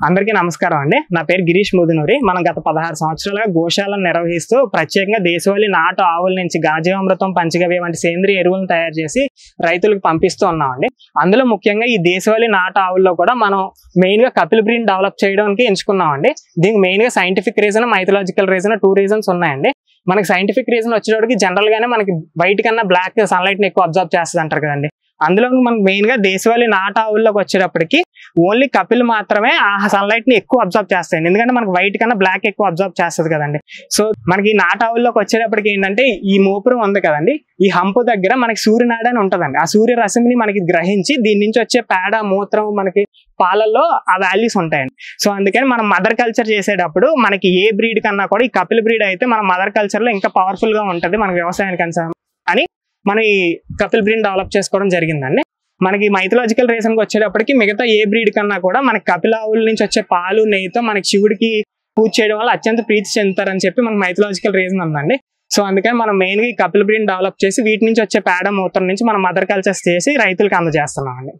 అందరికీ నమస్కారం అండి. నా పేరు గిరీష్ ముదునూరి. మనం గత 16 సంవత్సరాలుగా గోశాలను నిర్వహిస్తూ ప్రత్యేకంగా దేశవాళీ నాటు ఆవుల నుంచి గాజీవామృతం, పంచగవ్య వంటి సేంద్రియ ఎరువులను తయారు చేసి రైతులకు పంపిస్తూ ఉన్నామండి. అందులో ముఖ్యంగా ఈ దేశవాళీ నాటు ఆవుల్లో కూడా మనం మెయిన్ గా కపిల్ బ్రీడ్ డెవలప్ చేయడానికి ఎంచుకున్నామండి. దీనికి మెయిన్ గా scientific reason, mythological reason, 2 reasons ఉన్నాయండి. మనకి సైంటిఫిక్ రీజన్ వచ్చేటప్పటికి జనరల్ గానే మనకి బయట కన్నా బ్లాక్ సన్లైట్ ని ఎక్కువ అబ్జర్వ్ చేస్తుంది అంటారు కదండి. అందులో మనకి మెయిన్ గా దేశవాళీ నాటు ఆవుల్లోకి వచ్చేటప్పటికి ఓన్లీ కపిల్ మాత్రమే ఆ సన్లైట్ ని ఎక్కువ అబ్జర్వ్ చేస్తాయండి. ఎందుకంటే మనకి వైట్ కన్నా బ్లాక్ ఎక్కువ అబ్జర్వ్ చేస్తుంది కదండి. సో మనకి నాటు ఆవుల్లోకి వచ్చేటప్పటికి ఏంటంటే ఈ మోపురం ఉంది కదండి, ఈ హంపు దగ్గర మనకి సూర్యనాడ అని ఉంటదండి. ఆ సూర్య రశ్మిని మనకి గ్రహించి దీని నుంచి వచ్చే పేడ, మూత్రం, మనకి పాలల్లో ఆ వాల్యూస్ ఉంటాయండి. సో అందుకని మనం మదర్ కల్చర్ చేసేటప్పుడు మనకి ఏ బ్రీడ్ కన్నా కూడా ఈ కపిల్ బ్రీడ్ అయితే మన మదర్ కల్చర్ లో ఇంకా పవర్ఫుల్ గా ఉంటది మన వ్యవసాయానికి అని మన ఈ కపిల్ బ్రీడ్ డెవలప్ చేసుకోవడం జరిగిందండి. మనకి మైథలాజికల్ రీజన్ కి వచ్చేటప్పటికి మిగతా ఏ బ్రీడ్ కన్నా కూడా మనకి కపిల ఆవుల నుంచి వచ్చే పాలు, నెయ్యితో మనకి శివుడికి పూజ చేయడం వల్ల అత్యంత ప్రీతి చెందుతారని చెప్పి మనకి మైథలాజికల్ రీజన్ ఉందండి. సో అందుకని మనం మెయిన్ గా ఈ కపిల్ బ్రీడ్ డెవలప్ చేసి వీటి నుంచి వచ్చే పేడ, మూత్రం నుంచి మనం మదర్ కల్చర్స్ చేసి రైతులకు అందజేస్తున్నాం అండి.